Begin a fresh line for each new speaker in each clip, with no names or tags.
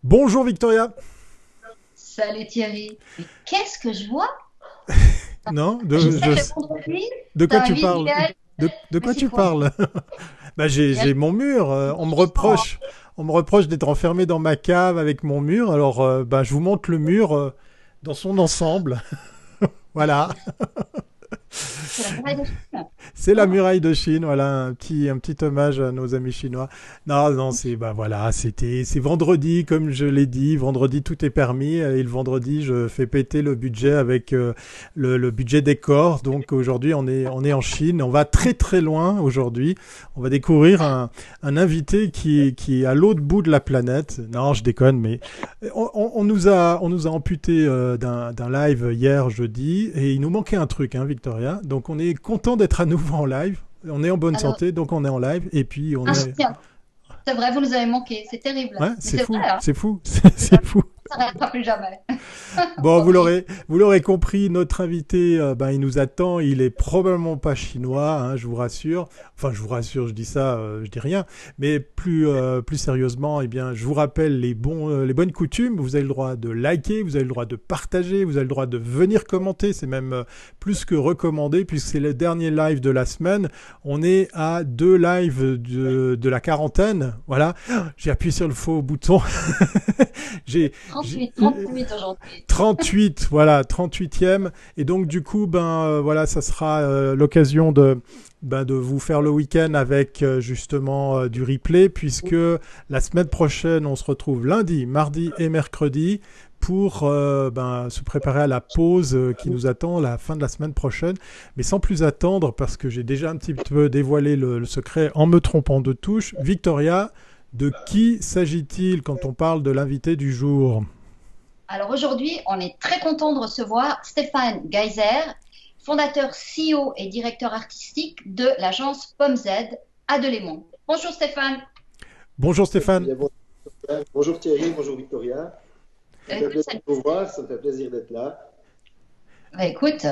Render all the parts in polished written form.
Bonjour Victoria.
Salut Thierry. Mais qu'est-ce que je vois?
Non,
Je sais que le vendredi,
de quoi
t'as un
tu parles?
visuel,
De
mais
quoi
c'est
tu
quoi?
parles? Bah,
Il y a
j'ai mon mur.
justement,
On me reproche d'être enfermé dans ma cave avec mon mur. Alors, bah, je vous montre le mur dans son ensemble. Voilà.
c'est la muraille de Chine.
C'est la
Oh,
muraille de Chine, voilà, un petit hommage à nos amis chinois. Non, non, c'est bah voilà, c'est vendredi, comme je l'ai dit, vendredi tout est permis, et le vendredi je fais péter le budget avec le budget des corps. Donc aujourd'hui on est en Chine, on va très très loin aujourd'hui. On va découvrir un invité qui est à l'autre bout de la planète. Non, je déconne, mais on nous a amputé d'un live hier jeudi et il nous manquait un truc, hein, Victoria. Donc on est content d'être à nouveau en live. On est en bonne
alors,
santé, donc on est en live. Et puis on
un
est.
chien. C'est vrai, vous nous avez manqué, c'est terrible.
Ouais,
Mais
c'est
c'est
fou,
vrai, hein?
c'est fou,
Ça
c'est fou.
s'arrêtera plus jamais.
Bon,
Horrible.
vous l'aurez compris, notre invité, ben, il nous attend. Il est probablement pas chinois, hein, je vous rassure. Enfin, je vous rassure, je dis ça, je dis rien. Mais plus sérieusement, eh bien, je vous rappelle les bonnes coutumes. Vous avez le droit de liker, vous avez le droit de partager, vous avez le droit de venir commenter. C'est même plus que recommandé puisque c'est le dernier live de la semaine. On est à deux lives de la quarantaine. Voilà. J'ai appuyé sur le faux bouton. J'ai
38 aujourd'hui.
38, voilà, 38e. Et donc, du coup, ben, voilà, ça sera l'occasion de vous faire le week-end avec justement du replay, puisque la semaine prochaine, on se retrouve lundi, mardi et mercredi pour ben, se préparer à la pause qui nous attend la fin de la semaine prochaine. Mais sans plus attendre, parce que j'ai déjà un petit peu dévoilé le secret en me trompant de touche, Victoria, de qui s'agit-il quand on parle de l'invité du jour?
Alors aujourd'hui, on est très content de recevoir Stéphane Geyser, fondateur, CEO et directeur artistique de l'agence Pomme Z à Delémont. Bonjour Stéphane.
Bonjour
Eh
Stéphane.
bien, bonjour Thierry, bonjour Victoria. Ça me fait
Écoute,
plaisir de vous voir, ça me fait plaisir d'être là.
écoute,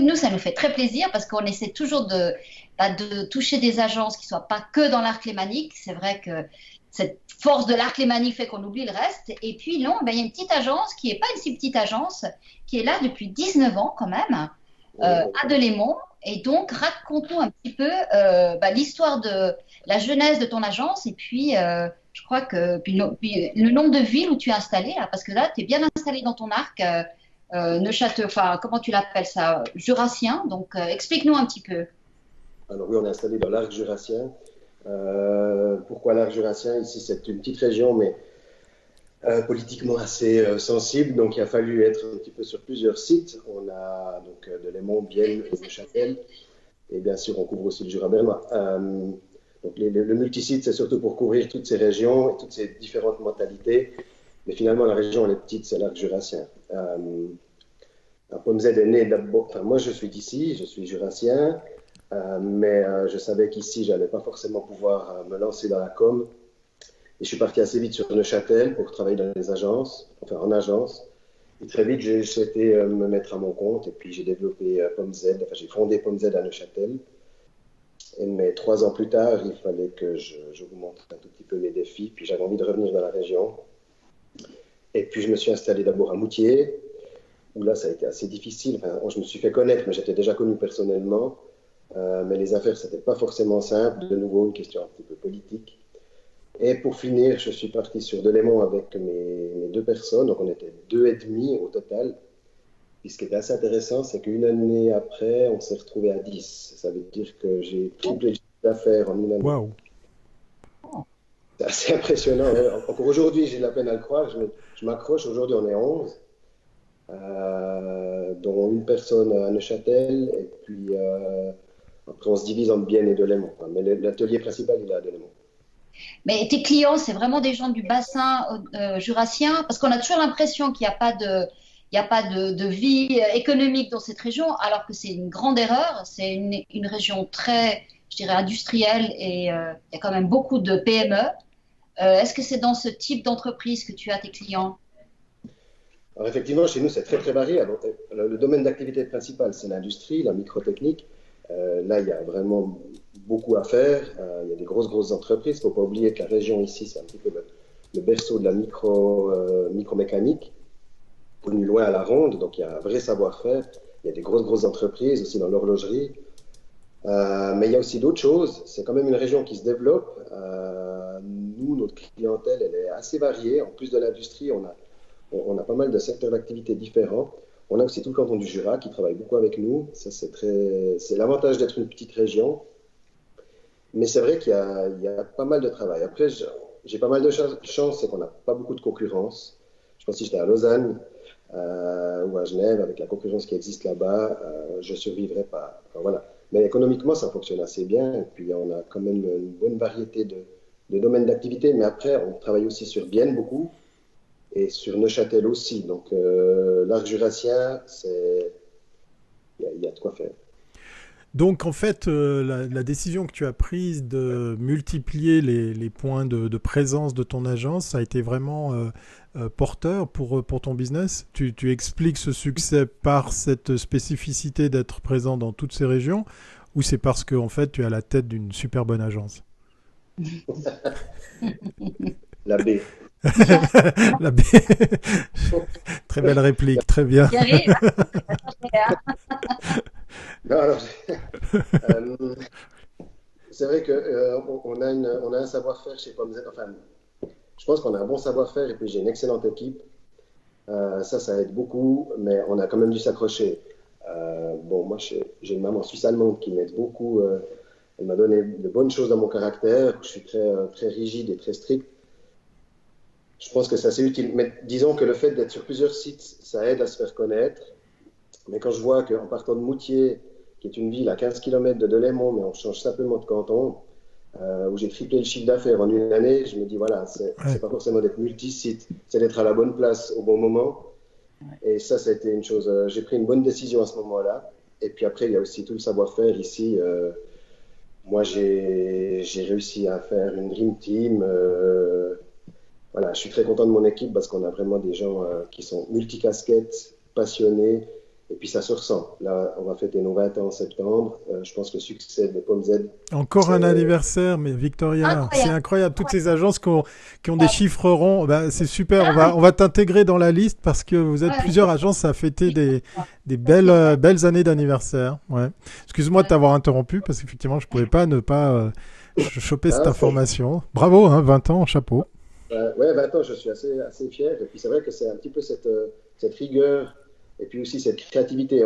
nous, ça nous fait très plaisir parce qu'on essaie toujours de toucher des agences qui ne soient pas que dans l'arc lémanique. C'est vrai que cette force de l'arc lémanique fait qu'on oublie le reste. Et puis, non, il y a une petite agence qui n'est pas une si petite agence, qui est là depuis 19 ans quand même,
Oui,
à Delémont. Et donc, raconte-nous un petit peu l'histoire de la genèse de ton agence et puis je crois que puis le nombre de villes où tu es installé, là, parce que là, tu es bien installé dans ton arc. Neuchâtel, enfin, comment tu l'appelles ça? Jurassien. Donc, explique-nous un petit peu.
alors oui, on est installé dans l'arc jurassien. Pourquoi l'arc jurassien? Ici, c'est une petite région, mais politiquement assez sensible. Donc, il a fallu être un petit peu sur plusieurs sites. On a donc Delémont, Bienne et Neuchâtel. Et bien sûr, on couvre aussi le Jura bernois. Donc, le multisite, c'est surtout pour couvrir toutes ces régions et toutes ces différentes mentalités. Mais finalement, la région, elle est petite, c'est l'arc jurassien. Pomme Z est né d'abord. Enfin, moi, je suis d'ici, je suis jurassien, mais je savais qu'ici, je n'allais pas forcément pouvoir me lancer dans la com. Et je suis parti assez vite sur Neuchâtel pour travailler dans les agences, enfin en agence. Et très vite, j'ai souhaité me mettre à mon compte. Et puis, j'ai développé Pomme Z, enfin, j'ai fondé Pomme Z à Neuchâtel. Mais 3 ans plus tard, il fallait que je vous montre un tout petit peu mes défis. Puis, j'avais envie de revenir dans la région. Et puis, je me suis installé d'abord à Moutier, où là, ça a été assez difficile. Enfin, je me suis fait connaître, mais j'étais déjà connu personnellement. Mais les affaires, c'était pas forcément simple. De nouveau, une question un petit peu politique. Et pour finir, je suis parti sur Delémont avec mes deux personnes. Donc, on était deux et demi au total. Puis, ce qui était assez intéressant, c'est qu'une année après, on s'est retrouvé à 10. Ça veut dire que j'ai triplé le chiffre d'affaires en une année.
Waouh.
C'est assez impressionnant, ouais. Encore aujourd'hui, j'ai de la peine à le croire. Je m'accroche. Aujourd'hui, on est 11. Dont une personne à Neuchâtel, et puis après on se divise entre Bienne et Delémont, quoi. Mais l'atelier principal, il est à Delémont.
Mais tes clients, c'est vraiment des gens du bassin jurassien, parce qu'on a toujours l'impression qu'il n'y a pas de vie économique dans cette région, alors que c'est une grande erreur. C'est une région très, je dirais, industrielle et il y a quand même beaucoup de PME. Est-ce que c'est dans ce type d'entreprise que tu as tes clients?
Alors effectivement, chez nous, c'est très très varié. Alors, le domaine d'activité principal, c'est l'industrie, la microtechnique. Là, il y a vraiment beaucoup à faire. Il y a des grosses entreprises. Il ne faut pas oublier que la région ici, c'est un petit peu le berceau de la micromécanique, connu loin à la ronde, donc il y a un vrai savoir-faire. Il y a des grosses entreprises aussi dans l'horlogerie. Mais il y a aussi d'autres choses. C'est quand même une région qui se développe. Nous, notre clientèle, elle est assez variée. En plus de l'industrie, on a pas mal de secteurs d'activité différents. On a aussi tout le canton du Jura qui travaille beaucoup avec nous. Ça, c'est l'avantage d'être une petite région. Mais c'est vrai qu'il y a pas mal de travail. Après, j'ai pas mal de chance, c'est qu'on n'a pas beaucoup de concurrence. Je pense que si j'étais à Lausanne ou à Genève, avec la concurrence qui existe là-bas, je ne survivrais pas. Enfin, voilà. Mais économiquement, ça fonctionne assez bien. Et puis, on a quand même une bonne variété de domaines d'activité. Mais après, on travaille aussi sur Bienne beaucoup et sur Neuchâtel aussi. Donc, l'arc jurassien, il y a de quoi faire.
Donc en fait, la décision que tu as prise de multiplier les points de présence de ton agence, ça a été vraiment porteur pour ton business. Tu expliques ce succès par cette spécificité d'être présent dans toutes ces régions, ou c'est parce que en fait tu es à la tête d'une super bonne agence?
La B.
La B. Très belle réplique, très bien.
Non, alors, c'est vrai qu'on a un savoir-faire chez PomZ. Enfin, je pense qu'on a un bon savoir-faire et puis j'ai une excellente équipe. Ça aide beaucoup, mais on a quand même dû s'accrocher. Bon, moi, j'ai une maman suisse-allemande qui m'aide beaucoup. Elle m'a donné de bonnes choses dans mon caractère. Je suis très rigide et très strict. Je pense que ça, c'est utile. Mais disons que le fait d'être sur plusieurs sites, ça aide à se faire connaître. Mais quand je vois qu'en partant de Moutier, qui est une ville à 15 km de Delémont, mais on change simplement de canton, où j'ai triplé le chiffre d'affaires en une année, je me dis, voilà, c'est pas forcément d'être multi-site, c'est d'être à la bonne place au bon moment. Et ça a été une chose. J'ai pris une bonne décision à ce moment-là. Et puis après, il y a aussi tout le savoir-faire ici. Moi, j'ai réussi à faire une Dream Team. Voilà, je suis très content de mon équipe parce qu'on a vraiment des gens qui sont multicasquettes, passionnés. Et puis ça se ressent. Là, on va fêter nos 20 ans en septembre. Je pense que le succès de PomZ.
Encore un anniversaire, mais Victoria, c'est incroyable. Toutes ces agences qui ont des chiffres ronds, ben, c'est super. On va t'intégrer dans la liste parce que vous êtes plusieurs agences à fêter des belles années d'anniversaire. Ouais. Excuse-moi de t'avoir interrompu parce qu'effectivement, je ne pouvais pas ne pas choper cette information. Bravo, hein, 20 ans, chapeau.
Ouais, 20 ans, je suis assez fier. Et puis c'est vrai que c'est un petit peu cette rigueur. Et puis aussi cette créativité.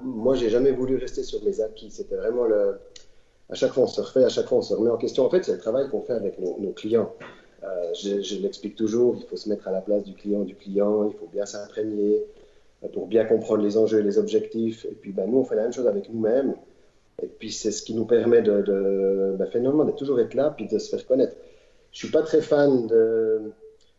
Moi, j'ai jamais voulu rester sur mes acquis. C'était vraiment à chaque fois on se refait, à chaque fois on se remet en question. En fait, c'est le travail qu'on fait avec nos clients. Je l'explique toujours. Il faut se mettre à la place du client. Il faut bien s'imprégner pour bien comprendre les enjeux et les objectifs. Et puis, nous, on fait la même chose avec nous-mêmes. Et puis, c'est ce qui nous permet finalement de toujours être là puis de se faire connaître. Je suis pas très fan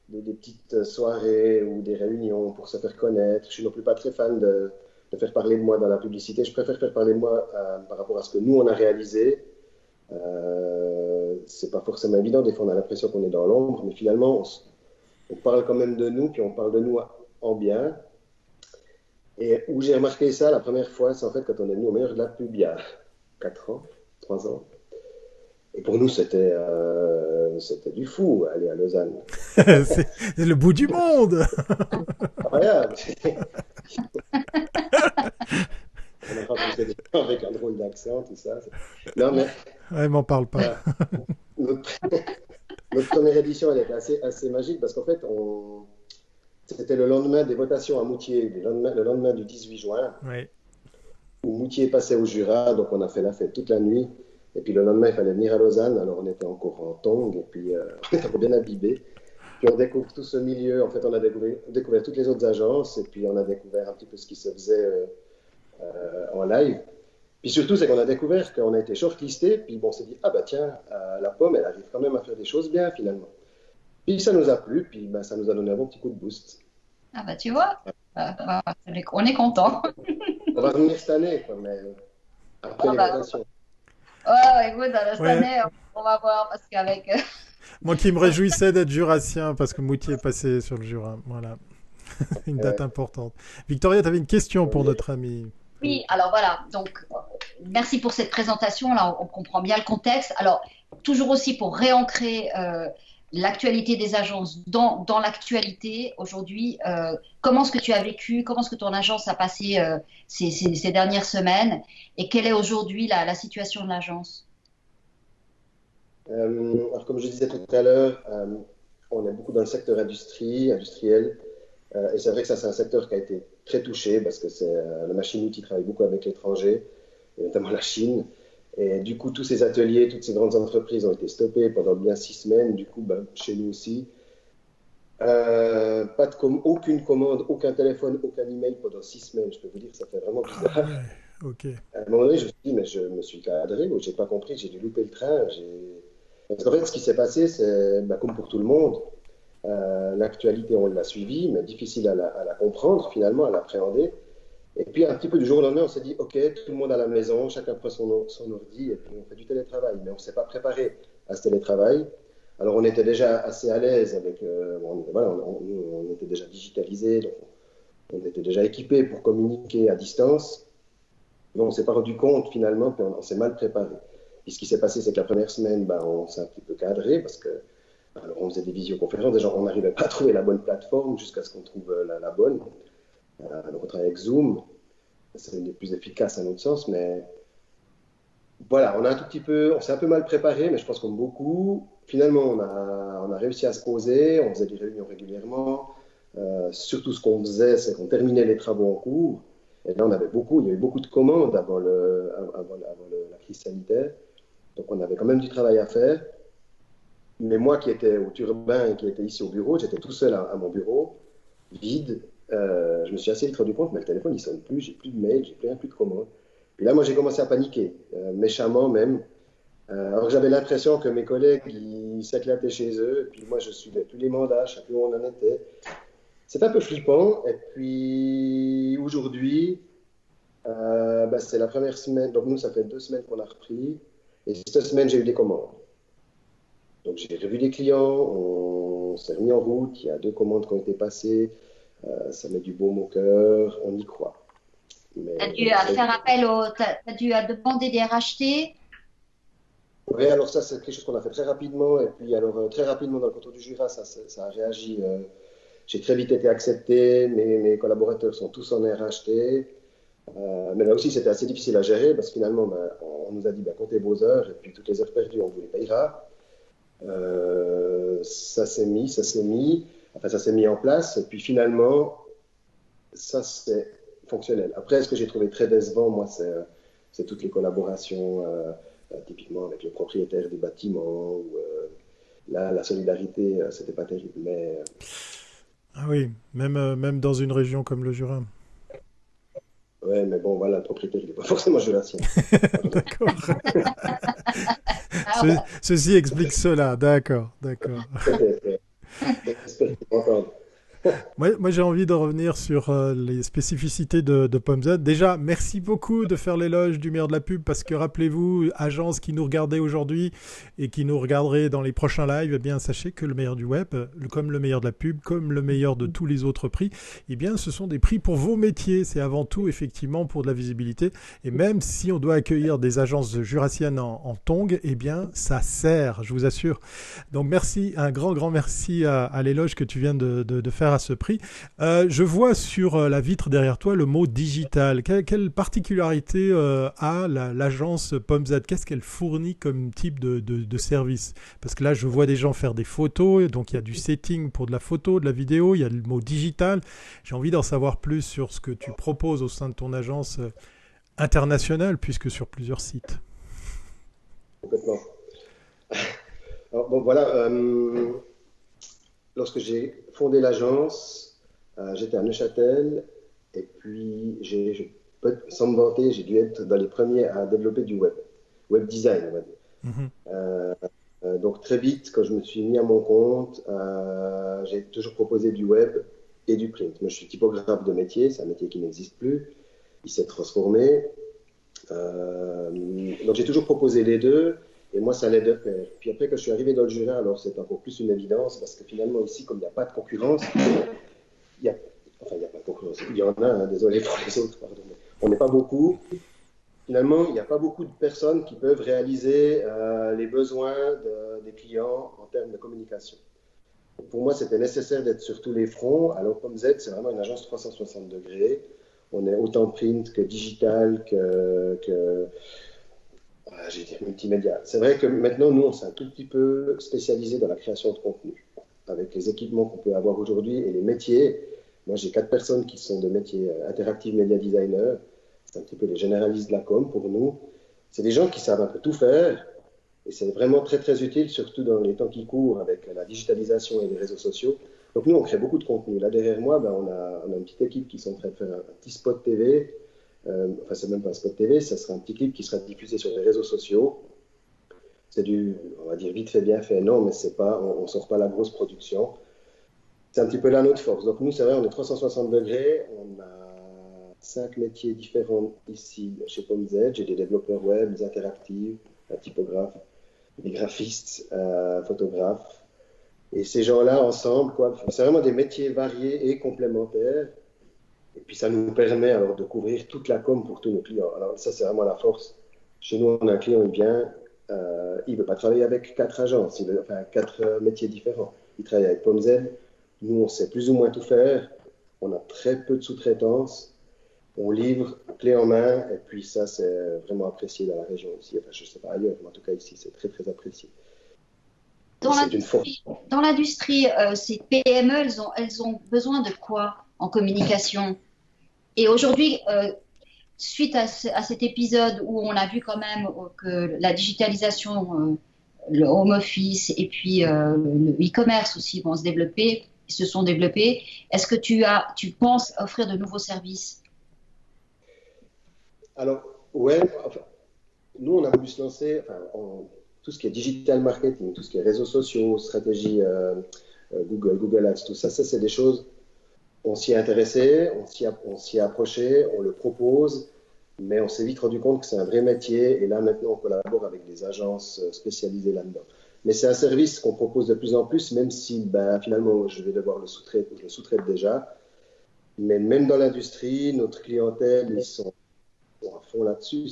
des petites soirées ou des réunions pour se faire connaître. Je suis non plus pas très fan de faire parler de moi dans la publicité. Je préfère faire parler de moi par rapport à ce que nous, on a réalisé. C'est pas forcément évident. Des fois, on a l'impression qu'on est dans l'ombre, mais finalement, on parle quand même de nous, puis on parle de nous en bien. Et où j'ai remarqué ça la première fois, c'est en fait quand on est venu au meilleur de la pub il y a 4 ans, 3 ans. Et pour nous, c'était du fou, aller à Lausanne.
C'est le bout du monde.
Incroyable. On a rencontré des gens avec un drôle d'accent, tout ça. Non, mais...
Ouais, m'en parle pas.
Notre première édition, elle était assez magique parce qu'en fait, c'était le lendemain des votations à Moutier, le lendemain du 18 juin, où Moutier passait au Jura, donc on a fait la fête toute la nuit. Et puis le lendemain, il fallait venir à Lausanne, alors on était encore en tongs, et puis on était encore bien habillés. Puis on découvre tout ce milieu, en fait on a découvert toutes les autres agences, et puis on a découvert un petit peu ce qui se faisait en live. Puis surtout, c'est qu'on a découvert qu'on a été shortlisté, puis on s'est dit, ah bah tiens, la Pomme, elle arrive quand même à faire des choses bien finalement. Puis ça nous a plu, puis ça nous a donné un bon petit coup de boost.
Ah bah tu vois, on est content.
On va revenir cette année, quoi, mais après les votations.
Ouais, écoute, cette année, on va voir parce qu'avec.
Moi qui me réjouissais d'être jurassien parce que Moutier est passé sur le Jura. Voilà. Une date importante. Victoria, tu avais une question pour notre ami.
Oui, alors voilà. Donc, merci pour cette présentation. Là, on comprend bien le contexte. Alors, toujours aussi pour réancrer l'actualité des agences dans l'actualité aujourd'hui. Comment est-ce que tu as vécu, comment est-ce que ton agence a passé ces dernières semaines et quelle est aujourd'hui la situation de l'agence?
Alors, comme je disais tout à l'heure, on est beaucoup dans le secteur industriel. Et c'est vrai que ça, c'est un secteur qui a été très touché parce que la machine-outil travaille beaucoup avec l'étranger, et notamment la Chine. Et du coup, tous ces ateliers, toutes ces grandes entreprises ont été stoppés pendant bien 6 semaines. Du coup, ben, chez nous aussi. Pas aucune commande, aucun téléphone, aucun email pendant 6 semaines. Je peux vous dire que ça fait vraiment
Ah
bizarre.
ouais, ok.
À un moment donné, je me suis dit, mais je me suis cadré, ou j'ai pas compris, j'ai dû louper le train. Parce qu'en fait, ce qui s'est passé, c'est bah, comme pour tout le monde. L'actualité, on l'a suivie, mais difficile à la comprendre, finalement, à l'appréhender. Et puis, un petit peu du jour au lendemain, on s'est dit, OK, tout le monde à la maison, chacun prend son ordi, et puis on fait du télétravail. Mais on ne s'est pas préparé à ce télétravail. Alors, on était déjà assez à l'aise avec. Voilà, on était déjà digitalisé, donc on était déjà équipé pour communiquer à distance. Mais on ne s'est pas rendu compte, finalement, qu'on s'est mal préparé. Et ce qui s'est passé, c'est que la première semaine, ben, on s'est un petit peu cadré parce que alors, on faisait des visioconférences, déjà, on n'arrivait pas à trouver la bonne plateforme jusqu'à ce qu'on trouve la bonne. Donc, on travaille avec Zoom, c'est une des plus efficaces à notre sens, mais voilà, on s'est un peu mal préparé, mais je pense comme beaucoup, finalement, on a réussi à se poser, on faisait des réunions régulièrement. Surtout, ce qu'on faisait, c'est qu'on terminait les travaux en cours. Et là, il y a eu beaucoup de commandes la crise sanitaire. Donc, on avait quand même du travail à faire. Mais moi qui étais au Turbin et qui était ici au bureau, j'étais tout seul à mon bureau, vide. Je me suis assez vite rendu compte, mais le téléphone, il sonne plus, j'ai plus de mails, j'ai plus rien, plus de commandes. Puis là, moi, j'ai commencé à paniquer, méchamment même. Alors que j'avais l'impression que mes collègues, ils s'éclataient chez eux, et puis moi, je suivais plus les mandats, je ne savais plus où on en était. C'est un peu flippant. Et puis aujourd'hui, bah, c'est la première semaine, donc nous, ça fait 2 semaines qu'on a repris, et cette semaine, j'ai eu des commandes. Donc j'ai revu les clients, on s'est remis en route, il y a 2 commandes qui ont été passées, ça met du baume au cœur, on y croit. Mais
Tu as dû faire appel t'as dû demander des rachetés.
oui, alors ça c'est quelque chose qu'on a fait très rapidement, et puis alors très rapidement dans le canton du Jura, ça a réagi. J'ai très vite été accepté, mes collaborateurs sont tous en RHT, mais là aussi c'était assez difficile à gérer parce que finalement ben, on nous a dit ben, comptez vos heures, et puis toutes les heures perdues on vous les payera. Ça s'est mis en place, et puis finalement, ça c'est fonctionnel. Après, ce que j'ai trouvé très décevant, moi, c'est toutes les collaborations, typiquement avec le propriétaire du bâtiment, ou là, la solidarité, c'était pas terrible. Mais
Ah oui, même dans une région comme le Jura.
ouais, mais bon, voilà, le propriétaire, il n'est pas forcément jurassien. Pardon.
D'accord.
Ah ouais.
Ceci explique cela. D'accord, d'accord.
J'espère qu'ils m'entendent.
Moi, j'ai envie de revenir sur les spécificités de PomZ. Déjà, merci beaucoup de faire l'éloge du meilleur de la pub parce que rappelez-vous, agence qui nous regardait aujourd'hui et qui nous regarderait dans les prochains lives, eh bien, sachez que le meilleur du web, comme le meilleur de la pub, comme le meilleur de tous les autres prix, eh bien, ce sont des prix pour vos métiers. C'est avant tout, effectivement, pour de la visibilité. Et même si on doit accueillir des agences jurassiennes en tongs, eh bien, ça sert, je vous assure. Donc, merci, un grand merci à l'éloge que tu viens de faire à ce prix. Je vois sur la vitre derrière toi le mot digital. Quelle particularité a l'agence PomZ? Qu'est-ce qu'elle fournit comme type de service? Parce que là, je vois des gens faire des photos, donc il y a du setting pour de la photo, de la vidéo, il y a le mot digital. J'ai envie d'en savoir plus sur ce que tu proposes au sein de ton agence internationale, puisque sur plusieurs sites.
Complètement. Alors, bon, voilà. Lorsque j'ai fondé l'agence, j'étais à Neuchâtel, et puis sans me vanter, j'ai dû être dans les premiers à développer du web design, on va dire.
Mhm.
Donc très vite, quand je me suis mis à mon compte, j'ai toujours proposé du web et du print. Moi, je suis typographe de métier, c'est un métier qui n'existe plus, il s'est transformé. Donc j'ai toujours proposé les deux. Et moi, ça allait de pair. Puis après, quand je suis arrivé dans le Jura, alors c'est encore plus une évidence, parce que finalement, ici, comme il n'y a pas de concurrence, enfin, il n'y a pas de concurrence, il y en a, hein, désolé pour les autres, pardon, mais on n'est pas beaucoup. Finalement, il n'y a pas beaucoup de personnes qui peuvent réaliser les besoins des des clients en termes de communication. Pour moi, c'était nécessaire d'être sur tous les fronts. Alors, PomZ, c'est vraiment une agence 360 degrés. On est autant print que digital, j'ai dit multimédia. C'est vrai que maintenant, nous, on s'est un tout petit peu spécialisé dans la création de contenu. Avec les équipements qu'on peut avoir aujourd'hui et les métiers. Moi, j'ai 4 personnes qui sont de métiers interactive media designer. C'est un petit peu les généralistes de la com pour nous. C'est des gens qui savent un peu tout faire. Et c'est vraiment très, très utile, surtout dans les temps qui courent avec la digitalisation et les réseaux sociaux. Donc nous, on crée beaucoup de contenu. Là, derrière moi, on a une petite équipe qui sont en train de faire un petit spot TV. Enfin, c'est même pas un spot TV, ça sera un petit clip qui sera diffusé sur les réseaux sociaux. C'est on va dire, vite fait, bien fait. Non, mais c'est pas, on sort pas la grosse production. C'est un petit peu là notre force. Donc nous, c'est vrai, on est 360 degrés. On a 5 métiers différents ici chez PomZ. J'ai des développeurs web, des interactifs, un typographe, des graphistes, photographes. Et ces gens-là, ensemble, c'est vraiment des métiers variés et complémentaires. Et puis, ça nous permet alors de couvrir toute la com pour tous nos clients. Alors, ça, c'est vraiment la force. Chez nous, on a un client, il vient, il ne veut pas travailler avec 4 agences, enfin 4 métiers différents. Il travaille avec PomZ. Nous, on sait plus ou moins tout faire. On a très peu de sous-traitance. On livre clé en main. Et puis, ça, c'est vraiment apprécié dans la région ici. Enfin, je ne sais pas ailleurs, mais en tout cas, ici, c'est très, très apprécié.
Dans l'industrie, ces PME, elles ont besoin de quoi en communication? Et aujourd'hui, suite à cet épisode où on a vu quand même que la digitalisation, le home office et puis le e-commerce aussi vont se sont développés, est-ce que tu penses offrir de nouveaux services?
Alors, ouais, enfin, nous, on a voulu se lancer tout ce qui est digital marketing, tout ce qui est réseaux sociaux, stratégie Google Ads, tout ça, c'est des choses, on s'y est intéressé, on s'y est approché, on le propose, mais on s'est vite rendu compte que c'est un vrai métier et là, maintenant, on collabore avec des agences spécialisées là-dedans. Mais c'est un service qu'on propose de plus en plus, même si finalement, je vais devoir le sous-traiter, je le sous-traite déjà. Mais même dans l'industrie, notre clientèle, ils sont à fond là-dessus.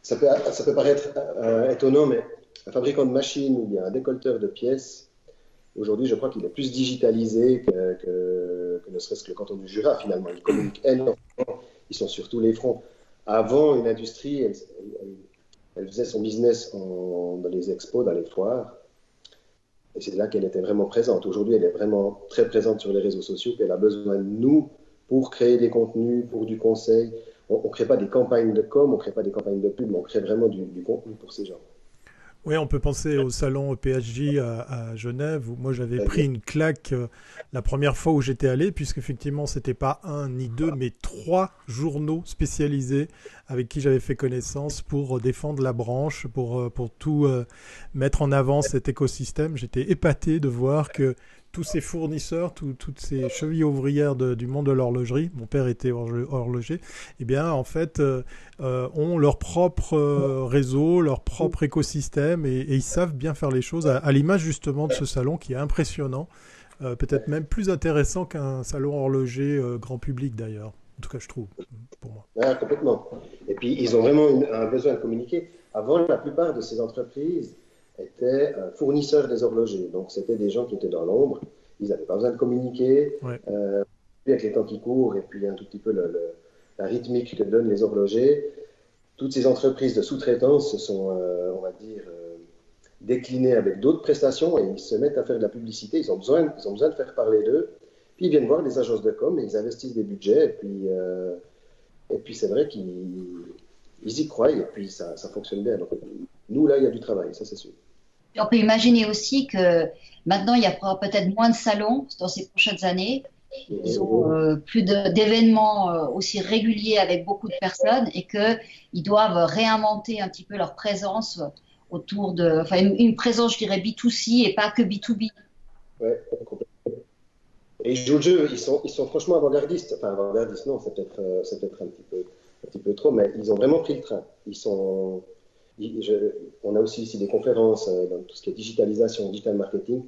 Ça peut paraître étonnant, mais un fabricant de machines ou bien un décolleteur de pièces, aujourd'hui, je crois qu'il est plus digitalisé que ne serait-ce que le canton du Jura, finalement. Ils communiquent énormément, ils sont sur tous les fronts. Avant, une industrie, elle faisait son business dans les expos, dans les foires, et c'est là qu'elle était vraiment présente. Aujourd'hui, elle est vraiment très présente sur les réseaux sociaux, puis elle a besoin de nous pour créer des contenus, pour du conseil. On ne crée pas des campagnes de com, on ne crée pas des campagnes de pub, mais on crée vraiment du contenu pour ces gens.
Oui, on peut penser au salon PHJ à Genève, où moi j'avais pris une claque la première fois où j'étais allé, puisqu'effectivement c'était pas 1 ni 2, mais 3 journaux spécialisés avec qui j'avais fait connaissance pour défendre la branche, pour tout mettre en avant cet écosystème. J'étais épaté de voir que tous ces fournisseurs, toutes ces chevilles ouvrières du monde de l'horlogerie, mon père était horloger, eh bien en fait ont leur propre réseau, leur propre écosystème et ils savent bien faire les choses à l'image justement de ce salon qui est impressionnant, peut-être même plus intéressant qu'un salon horloger grand public d'ailleurs. En tout cas, je trouve, pour moi.
Ouais, complètement. Et puis, ils ont vraiment un besoin de communiquer. Avant, la plupart de ces entreprises étaient fournisseurs des horlogers. Donc, c'était des gens qui étaient dans l'ombre. Ils n'avaient pas besoin de communiquer.
Ouais.
Puis avec les temps qui courent et puis un tout petit peu la rythmique que donnent les horlogers, toutes ces entreprises de sous-traitance se sont, on va dire, déclinées avec d'autres prestations et ils se mettent à faire de la publicité. Ils ont besoin de faire parler d'eux. Puis, ils viennent voir les agences de com et ils investissent des budgets. Et puis c'est vrai qu'ils y croient et puis ça fonctionne bien. Donc, nous, là, il y a du travail, ça c'est sûr.
On peut imaginer aussi que maintenant, il y a peut-être moins de salons dans ces prochaines années. Ils ont plus d'événements aussi réguliers avec beaucoup de personnes et qu'ils doivent réinventer un petit peu leur présence autour enfin une présence, je dirais, B2C et pas que B2B.
Ouais, complètement. Et ils jouent le jeu, ils sont franchement avant-gardistes. Enfin, avant-gardistes, non, c'est peut-être un petit peu trop, mais ils ont vraiment pris le train. On a aussi ici des conférences dans tout ce qui est digitalisation, digital marketing.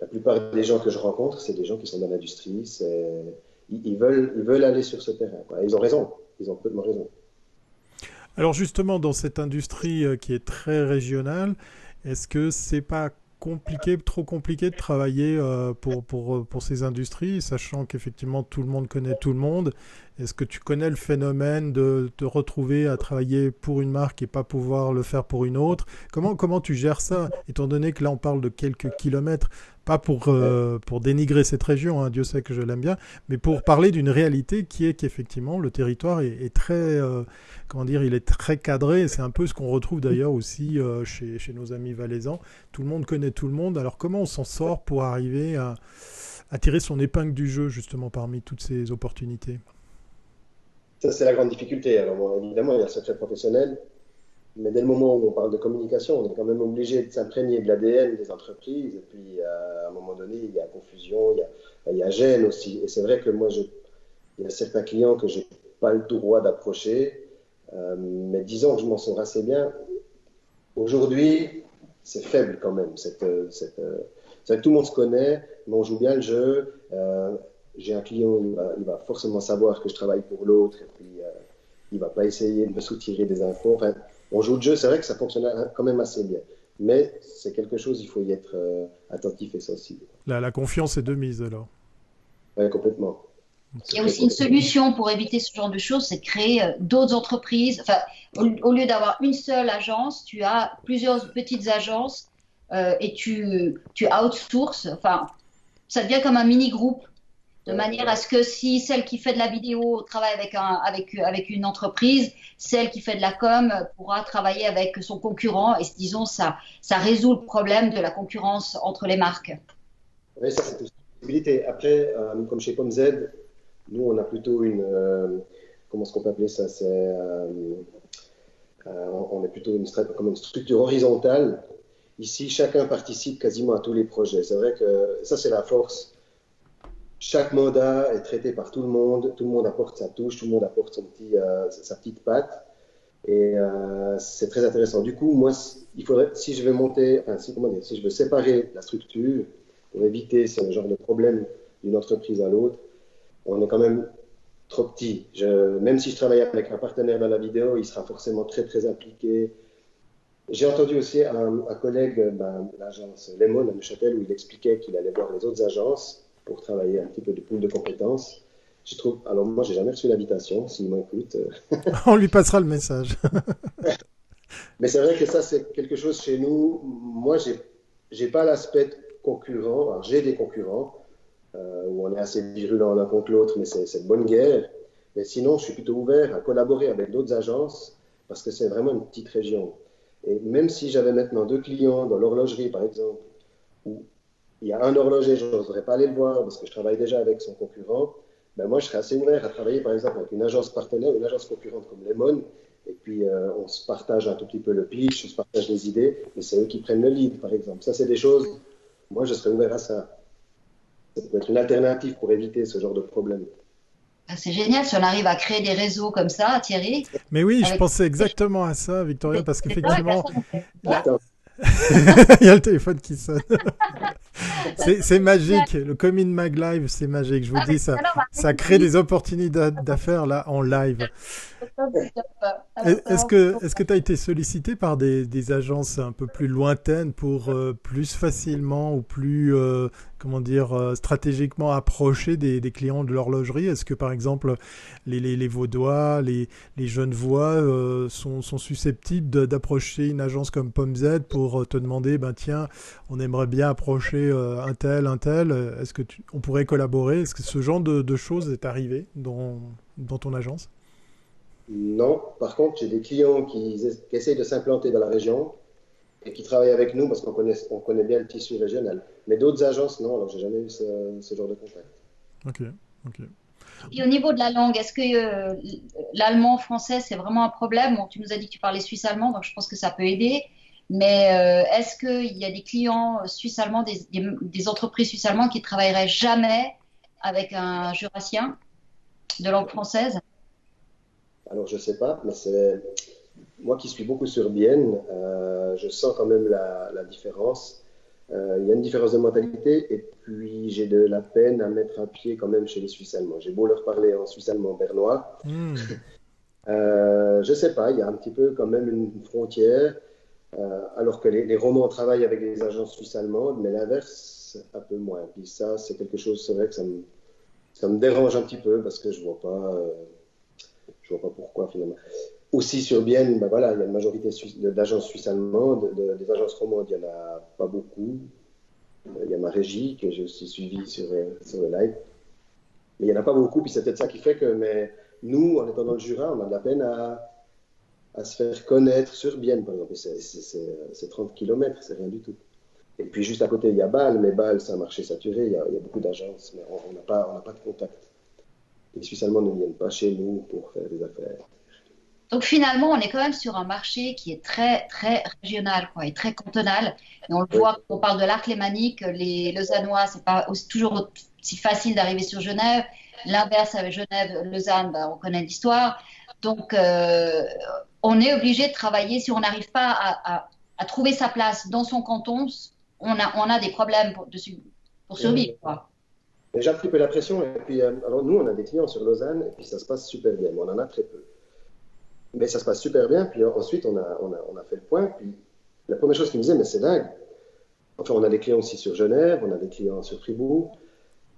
La plupart des gens que je rencontre, c'est des gens qui sont dans l'industrie. Ils veulent aller sur ce terrain, quoi. Et ils ont raison, ils ont complètement raison.
Alors justement, dans cette industrie qui est très régionale, Est-ce que c'est pas compliqué, trop compliqué de travailler pour ces industries, sachant qu'effectivement tout le monde connaît tout le monde? Est-ce que tu connais le phénomène de te retrouver à travailler pour une marque et pas pouvoir le faire pour une autre? Comment tu gères ça, étant donné que là on parle de quelques kilomètres, pas pour dénigrer cette région, hein, Dieu sait que je l'aime bien, mais pour parler d'une réalité qui est qu'effectivement le territoire est très, comment dire, il est très cadré, et c'est un peu ce qu'on retrouve d'ailleurs aussi chez nos amis valaisans. Tout le monde connaît tout le monde, alors comment on s'en sort pour arriver à tirer son épingle du jeu justement parmi toutes ces opportunités?
Ça, c'est la grande difficulté. Alors, bon, évidemment, il y a le secret professionnel, mais dès le moment où on parle de communication, on est quand même obligé de s'imprégner de l'ADN des entreprises. Et puis, à un moment donné, il y a confusion, il y a gêne aussi. Et c'est vrai que moi, il y a certains clients que je n'ai pas le droit d'approcher, mais disons que je m'en sors assez bien. Aujourd'hui, c'est faible quand même. C'est vrai que tout le monde se connaît, mais on joue bien le jeu. J'ai un client, il va forcément savoir que je travaille pour l'autre, et puis il ne va pas essayer de me soutirer des infos. Enfin, on joue le jeu, c'est vrai que ça fonctionne quand même assez bien. Mais c'est quelque chose, il faut y être attentif et sensible.
La confiance est de mise alors.
Ouais, complètement.
Il
C'est
y a
très
aussi une
professionnel.
solution pour éviter ce genre de choses, c'est de créer d'autres entreprises. Enfin, au lieu d'avoir une seule agence, tu as plusieurs petites agences et tu outsources. Enfin, ça devient comme un mini-groupe, de
Ouais,
manière à
ouais.
ce que si celle qui fait de la vidéo travaille avec une entreprise, celle qui fait de la com pourra travailler avec son concurrent. Et disons, ça résout le problème de la concurrence entre les marques.
Oui, ça, c'est une possibilité. Après, comme chez PomZ, nous, on a plutôt comment est-ce qu'on peut appeler ça? On est plutôt comme une structure horizontale. Ici, chacun participe quasiment à tous les projets. C'est vrai que ça, c'est la force. Chaque mandat est traité par tout le monde apporte sa touche, tout le monde apporte sa petite patte. Et c'est très intéressant. Du coup, moi, il faudrait, si je veux monter, enfin, comment dire, si je veux séparer la structure pour éviter ce genre de problème d'une entreprise à l'autre, on est quand même trop petit. Même si je travaille avec un partenaire dans la vidéo, il sera forcément très, très impliqué. J'ai entendu aussi un collègue de l'agence Lemon à Neuchâtel où il expliquait qu'il allait voir les autres agences pour travailler un petit peu de pool de compétences. Alors moi, j'ai jamais reçu l'invitation, s'il m'écoute.
On lui passera le message.
Mais c'est vrai que ça, c'est quelque chose chez nous. Moi, j'ai pas l'aspect concurrent. Alors, j'ai des concurrents où on est assez virulents l'un contre l'autre, mais c'est de bonne guerre. Mais sinon, je suis plutôt ouvert à collaborer avec d'autres agences parce que c'est vraiment une petite région. Et même si j'avais maintenant deux clients dans l'horlogerie, par exemple, où il y a un horloger, je n'oserais pas aller le voir parce que je travaille déjà avec son concurrent, ben moi, je serais assez ouvert à travailler, par exemple, avec une agence partenaire, une agence concurrente comme Lemon, et puis on se partage un tout petit peu le pitch, on se partage les idées, et c'est eux qui prennent le lead, par exemple. Ça, c'est des choses, moi, je serais ouvert à ça. Ça peut être une alternative pour éviter ce genre de problème.
Ah, c'est génial si on arrive à créer des réseaux comme ça, Thierry.
Mais oui, je
Avec...
pensais exactement à ça, Victoria, parce
C'est vrai,
qu'effectivement,
personne ne fait. Ouais,
la-
Attends,
il y a le téléphone qui sonne. C'est magique. Le Comin Mag Live, c'est magique. Je vous
ah, mais
dis,
tout à l'heure, on va
ça crée
oui,
des opportunités d'affaires là en live.
c'est top, c'est top. Alors, ça va.
Est-ce que tu as été sollicité par des agences un peu plus lointaines pour plus facilement ou plus, comment dire, stratégiquement approcher des clients de l'horlogerie? Est-ce que par exemple les Vaudois, les Genevois sont susceptibles d'approcher une agence comme PomZ pour te demander, ben tiens, on aimerait bien approcher un tel, est-ce que on pourrait collaborer? Est-ce que ce genre de choses est arrivé dans ton agence?
non. Par contre, j'ai des clients qui essayent de s'implanter dans la région et qui travaillent avec nous parce on connaît bien le tissu régional. Mais d'autres agences, non. Alors, j'ai jamais eu ce genre de contact.
Ok, ok.
Et au niveau de la langue, est-ce que l'allemand, français, c'est vraiment un problème? Bon, tu nous as dit que tu parlais suisse-allemand, donc je pense que ça peut aider. Mais est-ce qu'il y a des clients suisse-allemands, des entreprises suisse-allemandes qui ne travailleraient jamais avec un jurassien de langue française?
Alors, je sais pas, mais c'est moi qui suis beaucoup sur Bienne, je sens quand même la différence. Il y a une différence de mentalité et puis j'ai de la peine à mettre un pied quand même chez les Suisses allemands. J'ai beau leur parler en suisse allemand bernois,
Hmm.
je sais pas, il y a un petit peu quand même une frontière. Alors que les romans travaillent avec des agences suisses-allemandes, mais l'inverse, un peu moins. Puis ça, c'est quelque chose, c'est vrai que ça me dérange un petit peu parce que je vois pas pourquoi finalement. Aussi sur Bienne, ben voilà, il y a une majorité d'agences suisses-allemandes, des agences romandes, il n'y en a pas beaucoup. Il y a ma régie que j'ai aussi suivie sur le live. Mais il n'y en a pas beaucoup, puis c'est peut-être ça qui fait que nous, en étant dans le Jura, on a de la peine à se faire connaître sur Bienne, par exemple. C'est 30 km, c'est rien du tout. Et puis juste à côté, il y a Bâle, mais Bâle, c'est un marché saturé, il y a beaucoup d'agences, mais on n'a pas de contact. Les Suisses allemands ne viennent pas chez nous pour faire des affaires.
Donc finalement, on est quand même sur un marché qui est très, très régional, quoi, et très cantonal. Et on le
Oui,
voit quand on parle de l'arc lémanique, les Lausannois, c'est pas toujours aussi facile d'arriver sur Genève. L'inverse avec Genève, Lausanne, ben, on connaît l'histoire. Donc, on est obligé de travailler. Si on n'arrive pas à trouver sa place dans son canton, on a des problèmes pour survivre,
oui.
quoi.
Mais j'ai un petit peu la pression. Et puis, alors nous, on a des clients sur Lausanne, et puis ça se passe super bien. Mais on en a très peu. Mais ça se passe super bien. Puis ensuite, on a fait le point. Puis la première chose qu'ils me disaient, mais c'est dingue. Enfin, on a des clients aussi sur Genève, on a des clients sur Fribourg.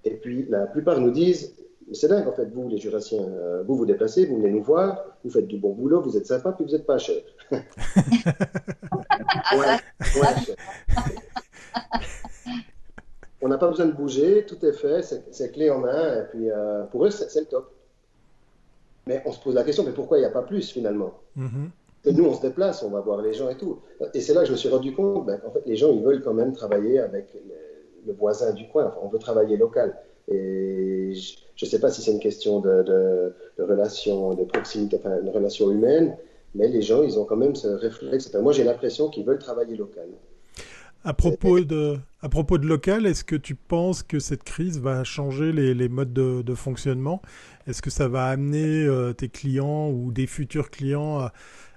Et puis la plupart nous disent, mais c'est dingue en fait, vous les Jurassiens, vous vous déplacez, vous venez nous voir, vous faites du bon boulot, vous êtes sympa, puis vous n'êtes pas cher.
Ah,
Ouais,
ça,
ouais, cher. On n'a pas besoin de bouger, tout est fait, c'est clé en main. Et puis pour eux, c'est le top. Mais on se pose la question, mais pourquoi il n'y a pas plus finalement?
Mhm.
Et nous, on se déplace, on va voir les gens et tout. Et c'est là que je me suis rendu compte qu'en fait, les gens, ils veulent quand même travailler avec le voisin du coin. Enfin, on veut travailler local. Et je ne sais pas si c'est une question de relation, de proximité, enfin, une relation humaine, mais les gens, ils ont quand même ce réflexe. Enfin, moi, j'ai l'impression qu'ils veulent travailler local.
À propos de local, est-ce que tu penses que cette crise va changer les modes de fonctionnement? Est-ce que ça va amener tes clients ou des futurs clients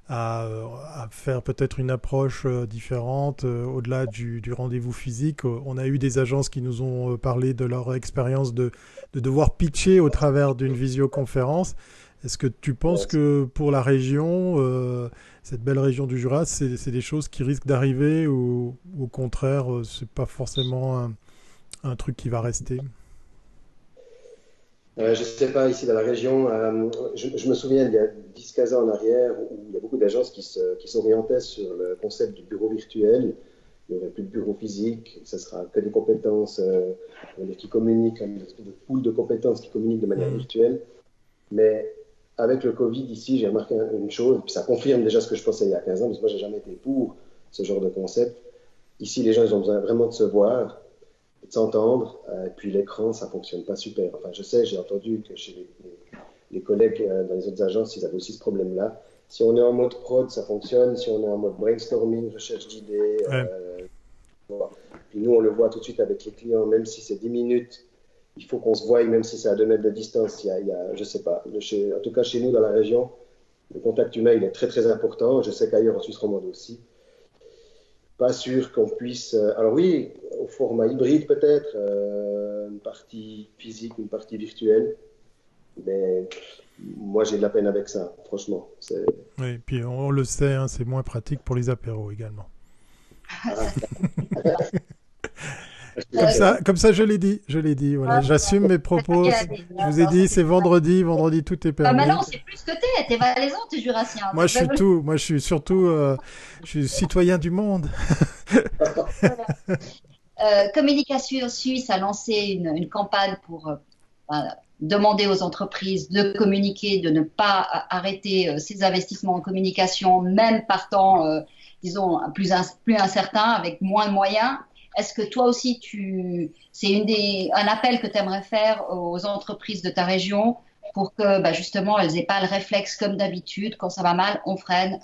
à faire peut-être une approche différente au-delà du rendez-vous physique? On a eu des agences qui nous ont parlé de leur expérience de devoir pitcher au travers d'une visioconférence. Est-ce que tu penses
Ouais,
que pour la région, cette belle région du Jura, c'est des choses qui risquent d'arriver ou au contraire, c'est pas forcément un truc qui va rester?
je ne sais pas, ici dans la région, je me souviens il y a 10-15 ans en arrière où il y a beaucoup d'agences qui s'orientaient sur le concept du bureau virtuel. Il n'y aurait plus de bureau physique, ce sera que des compétences on va dire, qui communiquent, une espèce de pool de compétences qui communiquent de manière
Mhm.
virtuelle. Mais avec le Covid ici, j'ai remarqué une chose, et puis ça confirme déjà ce que je pensais il y a 15 ans, parce que moi, j'ai jamais été pour ce genre de concept. Ici, les gens, ils ont besoin vraiment de se voir, de s'entendre, et puis l'écran, ça fonctionne pas super. Enfin, je sais, j'ai entendu que chez les collègues dans les autres agences, ils avaient aussi ce problème-là. Si on est en mode prod, ça fonctionne. Si on est en mode brainstorming, recherche d'idées,
Ouais.
voilà. Puis nous, on le voit tout de suite avec les clients, même si c'est 10 minutes, il faut qu'on se voie, même si c'est à 2 mètres de distance. Je sais pas. En tout cas, chez nous, dans la région, le contact humain, il est très, très important. Je sais qu'ailleurs, en Suisse romande aussi. Pas sûr qu'on puisse. Alors, oui, au format hybride, peut-être, une partie physique, une partie virtuelle. Mais moi, j'ai de la peine avec ça, franchement.
Oui, puis on le sait, hein, c'est moins pratique pour les apéros également.
Ah,
Comme ça, je l'ai dit, voilà, j'assume mes propos. Je vous ai dit, c'est vendredi, vendredi tout est
Maintenant,
permis.
on sait plus ce que t'es valaisan, t'es jurassien.
Moi, je suis tout, moi, je suis surtout, je suis citoyen du monde.
Communication Suisse a lancé une campagne pour demander aux entreprises de communiquer, de ne pas arrêter ses investissements en communication, même par temps, disons, plus incertain, avec moins de moyens. Est-ce que toi aussi, c'est un appel que tu aimerais faire aux entreprises de ta région pour que justement elles n'aient pas le réflexe comme d'habitude, quand ça va mal, on freine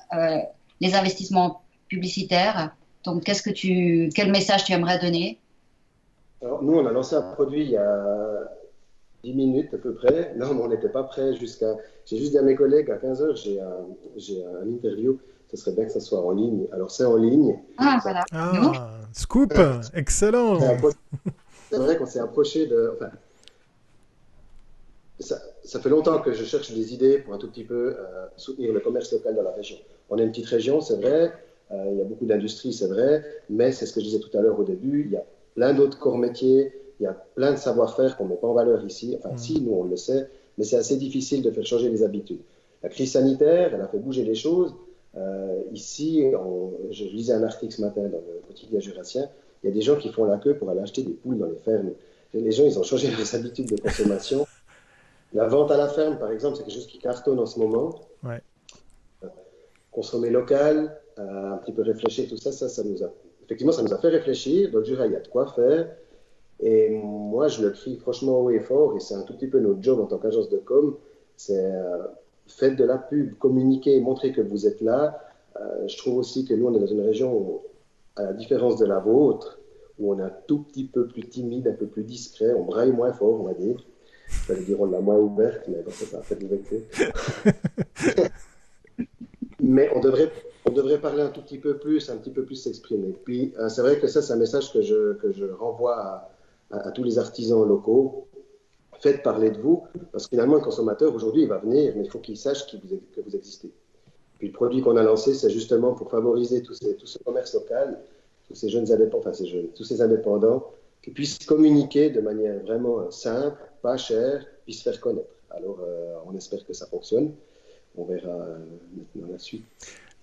les investissements publicitaires. Donc, quel message tu aimerais donner?
Alors, nous, on a lancé un produit il y a 10 minutes à peu près. Non, mais on n'était pas prêt jusqu'à. J'ai juste dit à mes collègues à 15 heures, j'ai un interview. Ce serait bien que ça soit en ligne. Alors, c'est en ligne.
Ah,
Ça-
voilà. Donc,
Ah, scoop,
c'est
excellent.
un pro- c'est vrai qu'on s'est approché de. Enfin, ça fait longtemps que je cherche des idées pour un tout petit peu soutenir le commerce local dans la région. On est une petite région, c'est vrai. Il y a beaucoup d'industries, c'est vrai, mais c'est ce que je disais tout à l'heure au début, il y a plein d'autres corps métiers, il y a plein de savoir-faire qu'on ne met pas en valeur ici. Enfin, si, nous, on le sait, mais c'est assez difficile de faire changer les habitudes. La crise sanitaire, elle a fait bouger les choses. Ici, je lisais un article ce matin dans le quotidien jurassien, il y a des gens qui font la queue pour aller acheter des poules dans les fermes. Les gens, ils ont changé leurs habitudes de consommation. La vente à la ferme, par exemple, c'est quelque chose qui cartonne en ce moment.
Ouais.
Consommer local, un petit peu réfléchir, tout ça, effectivement, ça nous a fait réfléchir. Dans le Jura, il y a de quoi faire. Et moi, je le crie franchement haut et fort, et c'est un tout petit peu notre job en tant qu'agence de com, c'est faites de la pub, communiquez, montrez que vous êtes là. Je trouve aussi que nous, on est dans une région où, à la différence de la vôtre, où on est un tout petit peu plus timide, un peu plus discret, on braille moins fort, on va dire. Je vais dire, on l'a moins ouverte, mais bon, ça fait du vexer. Mais on devrait parler un tout petit peu plus, un petit peu plus s'exprimer. Puis, c'est vrai que ça, c'est un message que je renvoie à tous les artisans locaux. Faites parler de vous, parce que finalement, le consommateur, aujourd'hui, il va venir, mais il faut qu'il sache que vous existez. Puis le produit qu'on a lancé, c'est justement pour favoriser tout ce commerce local, tous ces jeunes indépendants, tous ces indépendants, qui puissent communiquer de manière vraiment simple, pas chère, puis se faire connaître. Alors, on espère que ça fonctionne. On verra maintenant la suite.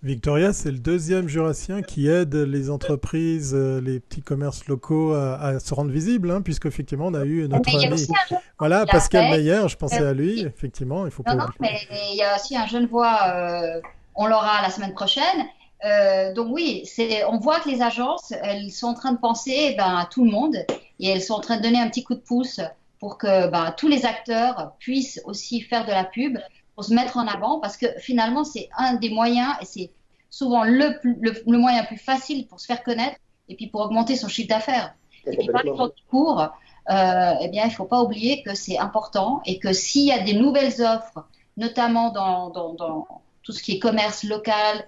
Victoria, c'est le deuxième Jurassien qui aide les entreprises, les petits commerces locaux à se rendre visibles, hein, puisque effectivement on a eu notre ami, voilà, Pascal Meyer, je pensais à lui, effectivement, il faut pas.
Non, mais il y a aussi un Genevois, on l'aura la semaine prochaine. Donc oui, on voit que les agences, elles sont en train de penser à tout le monde et elles sont en train de donner un petit coup de pouce pour que tous les acteurs puissent aussi faire de la pub, pour se mettre en avant, parce que finalement, c'est un des moyens, et c'est souvent le moyen le plus facile pour se faire connaître, et puis pour augmenter son chiffre d'affaires. Et puis, par exemple, court, eh bien, il ne faut pas oublier que c'est important, et que s'il y a des nouvelles offres, notamment dans tout ce qui est commerce local,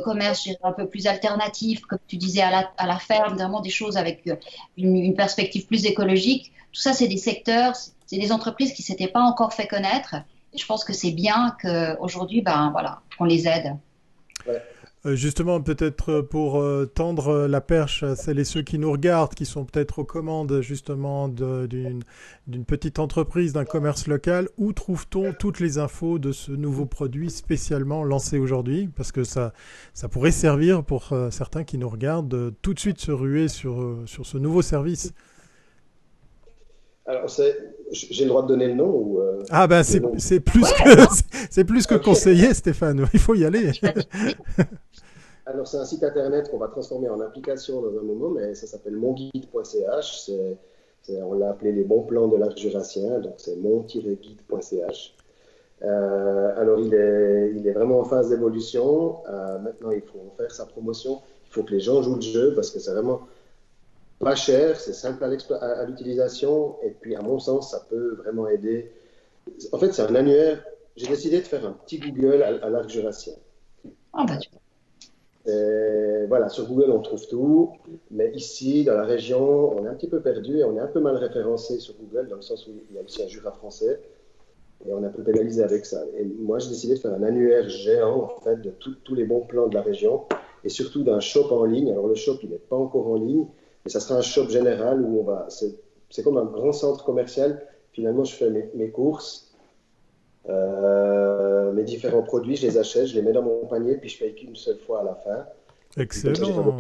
commerce un peu plus alternatif, comme tu disais, à la ferme, vraiment des choses avec une perspective plus écologique, tout ça, c'est des secteurs, c'est des entreprises qui ne s'étaient pas encore fait connaître. Je pense que c'est bien qu'aujourd'hui, qu'on les aide.
Ouais.
Justement, peut-être pour tendre la perche à celles et ceux qui nous regardent, qui sont peut-être aux commandes justement d'une petite entreprise, d'un commerce local, où trouve-t-on toutes les infos de ce nouveau produit spécialement lancé aujourd'hui? Parce que ça pourrait servir pour certains qui nous regardent de tout de suite se ruer sur ce nouveau service.
Alors, j'ai le droit de donner le nom ou
Ah ben c'est plus que conseillé, Stéphane. Il faut y aller.
Alors, c'est un site internet qu'on va transformer en application dans un moment, mais ça s'appelle monguide.ch. On l'a appelé les bons plans de l'arc jurassien, donc c'est mon-guide.ch. Alors, il est vraiment en phase d'évolution. Maintenant, il faut faire sa promotion. Il faut que les gens jouent le jeu parce que c'est vraiment pas cher, c'est simple à l'utilisation, et puis à mon sens, ça peut vraiment aider. En fait, c'est un annuaire. J'ai décidé de faire un petit Google à l'arc jurassien. Voilà, sur Google, on trouve tout, mais ici, dans la région, on est un petit peu perdu et on est un peu mal référencé sur Google, dans le sens où il y a aussi un Jura français, et on est un peu pénalisé avec ça. Et moi, j'ai décidé de faire un annuaire géant, en fait, de tous les bons plans de la région, et surtout d'un shop en ligne. Alors, le shop, il n'est pas encore en ligne, mais ça sera un shop général où c'est comme un grand centre commercial. Finalement, je fais mes courses, mes différents produits, je les achète, je les mets dans mon panier, puis je paye qu'une seule fois à la fin.
Excellent.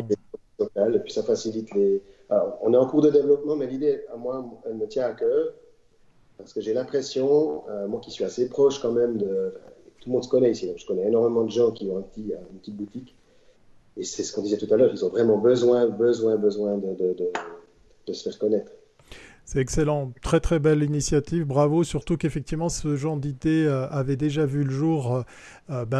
Et puis ça facilite les. Alors, on est en cours de développement, mais l'idée, à moi, elle me tient à cœur, parce que j'ai l'impression, moi qui suis assez proche quand même tout le monde se connaît ici, donc je connais énormément de gens qui ont une petite boutique. Et c'est ce qu'on disait tout à l'heure, ils ont vraiment besoin de se faire connaître.
C'est excellent, très très belle initiative, bravo, surtout qu'effectivement ce genre d'idée avait déjà vu le jour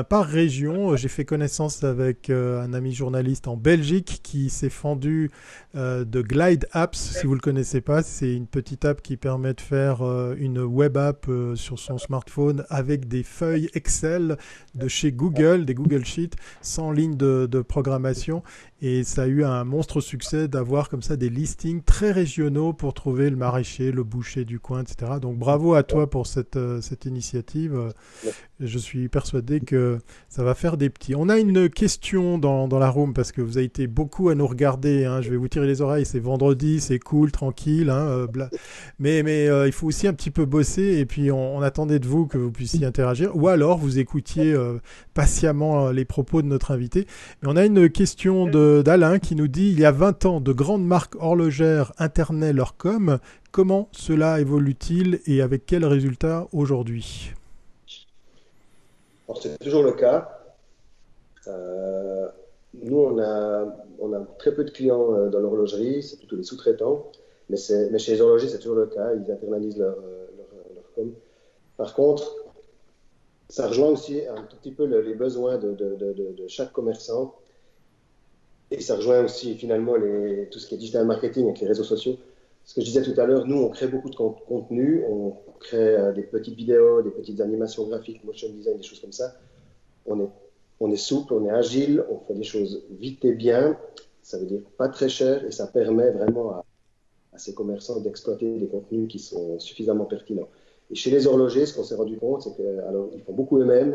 par région. J'ai fait connaissance avec un ami journaliste en Belgique qui s'est fendu de Glide Apps, si vous ne le connaissez pas. C'est une petite app qui permet de faire une web app sur son smartphone avec des feuilles Excel de chez Google, des Google Sheets, sans ligne de programmation. Et ça a eu un monstre succès d'avoir comme ça des listings très régionaux pour trouver le maraîcher, le boucher du coin, etc. Donc bravo à toi pour cette initiative. Je suis persuadé que ça va faire des petits. On a une question dans la room parce que vous avez été beaucoup à nous regarder. Hein. Je vais vous tirer les oreilles. C'est vendredi, c'est cool, tranquille. Hein, mais il faut aussi un petit peu bosser et puis on attendait de vous que vous puissiez interagir ou alors vous écoutiez patiemment les propos de notre invité. Mais on a une question d'Alain qui nous dit il y a 20 ans, de grandes marques horlogères internaient leur com. Comment cela évolue-t-il et avec quels résultats aujourd'hui?
Alors, c'est toujours le cas. Nous, on a très peu de clients dans l'horlogerie, c'est plutôt des sous-traitants, mais chez les horlogers, c'est toujours le cas, ils internalisent leur com. Par contre, ça rejoint aussi un tout petit peu les besoins de chaque commerçant, et ça rejoint aussi finalement tout ce qui est digital marketing avec les réseaux sociaux. Ce que je disais tout à l'heure, nous, on crée beaucoup de contenu, on crée des petites vidéos, des petites animations graphiques, motion design, des choses comme ça. On est souple, on est agile, on fait des choses vite et bien, ça veut dire pas très cher, et ça permet vraiment à ces commerçants d'exploiter des contenus qui sont suffisamment pertinents. Et chez les horlogers, ce qu'on s'est rendu compte, c'est qu'ils font beaucoup eux-mêmes,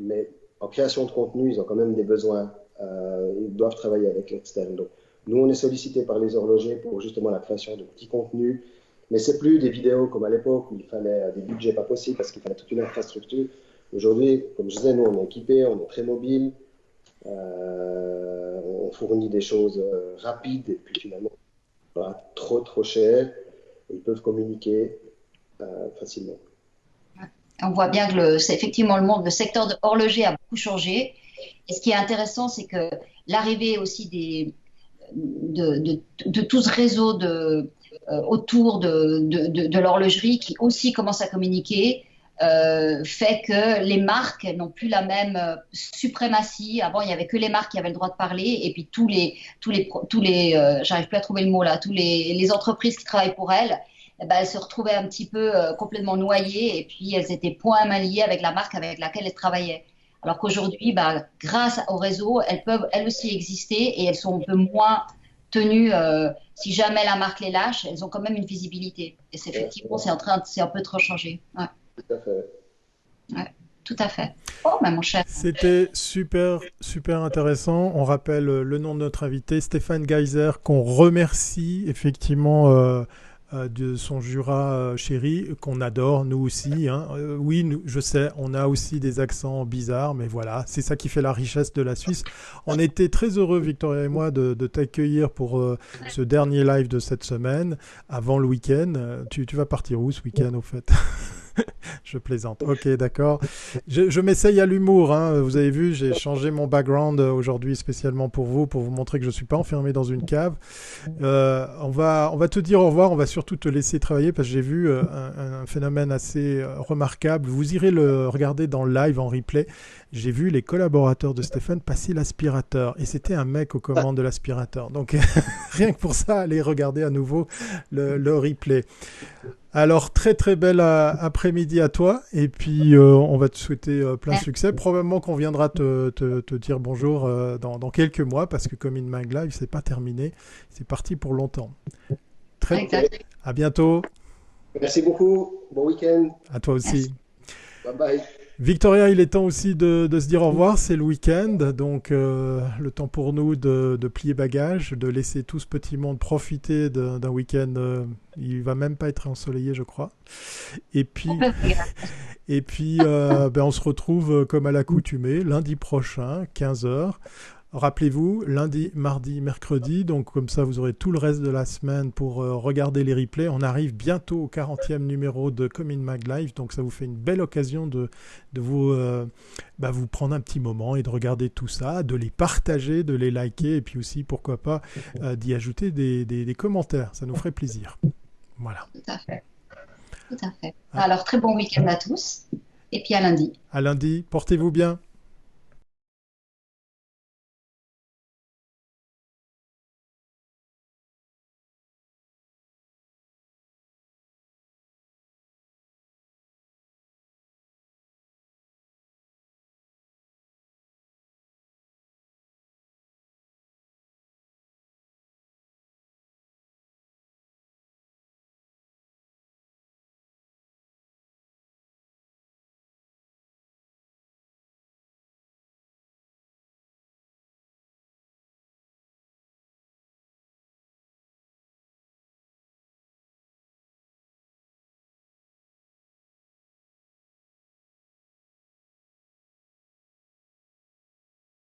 mais en création de contenu, ils ont quand même des besoins. Ils doivent travailler avec l'externe. Donc, nous, on est sollicité par les horlogers pour justement la création de petits contenus, mais c'est plus des vidéos comme à l'époque où il fallait des budgets pas possibles parce qu'il fallait toute une infrastructure. Aujourd'hui, comme je disais, nous, on est équipés, on est très mobile, on fournit des choses rapides et puis finalement pas trop cher. Ils peuvent communiquer facilement.
On voit bien que c'est effectivement le secteur de horloger a beaucoup changé. Et ce qui est intéressant, c'est que l'arrivée aussi de tout ce réseau autour de l'horlogerie qui aussi commence à communiquer fait que les marques n'ont plus la même suprématie. Avant, il n'y avait que les marques qui avaient le droit de parler et puis tous les j'arrive plus à trouver le mot là, tous les entreprises qui travaillent pour elles, eh ben, elles se retrouvaient un petit peu complètement noyées et puis elles étaient point à main liées avec la marque avec laquelle elles travaillaient. Alors qu'aujourd'hui, grâce au réseau, elles peuvent elles aussi exister et elles sont un peu moins tenues. Si jamais la marque les lâche, elles ont quand même une visibilité. Et c'est effectivement, c'est un peu trop changé. Ouais.
Tout à fait.
Ouais, tout à fait. Oh, mon cher.
C'était super intéressant. On rappelle le nom de notre invité, Stéphane Geiser, qu'on remercie effectivement de son Jura chéri, qu'on adore, nous aussi. Hein. Oui, je sais, on a aussi des accents bizarres, mais voilà, c'est ça qui fait la richesse de la Suisse. On était très heureux, Victoria et moi, de t'accueillir pour ce dernier live de cette semaine, avant le week-end. Tu vas partir où ce week-end, au fait? Je plaisante. Ok, d'accord. Je m'essaye à l'humour. Hein. Vous avez vu, j'ai changé mon background aujourd'hui spécialement pour vous montrer que je ne suis pas enfermé dans une cave. On va te dire au revoir. On va surtout te laisser travailler parce que j'ai vu un phénomène assez remarquable. Vous irez le regarder dans le live en replay. J'ai vu les collaborateurs de Stéphane passer l'aspirateur et c'était un mec aux commandes de l'aspirateur. Donc rien que pour ça, allez regarder à nouveau le replay. Alors, très très bel après-midi à toi et puis on va te souhaiter plein de succès. Probablement qu'on viendra te dire bonjour dans quelques mois parce que Come in Mag Live, c'est pas terminé, c'est parti pour longtemps. À bientôt.
Merci beaucoup, bon week-end.
À toi aussi.
Bye bye.
Victoria, il est temps aussi de se dire au revoir, c'est le week-end, donc le temps pour nous de plier bagages, de laisser tout ce petit monde profiter d'un week-end, il va même pas être ensoleillé je crois, et puis on se retrouve comme à l'accoutumée lundi prochain, 15h. Rappelez-vous, lundi, mardi, mercredi, donc comme ça vous aurez tout le reste de la semaine pour regarder les replays. On arrive bientôt au 40e numéro de Come in Mag Live, donc ça vous fait une belle occasion de vous prendre un petit moment et de regarder tout ça, de les partager, de les liker et puis aussi, pourquoi pas, d'y ajouter des commentaires. Ça nous ferait plaisir. Voilà.
Tout à fait. Tout à fait. Alors, très bon week-end à tous et puis à lundi.
À lundi, portez-vous bien.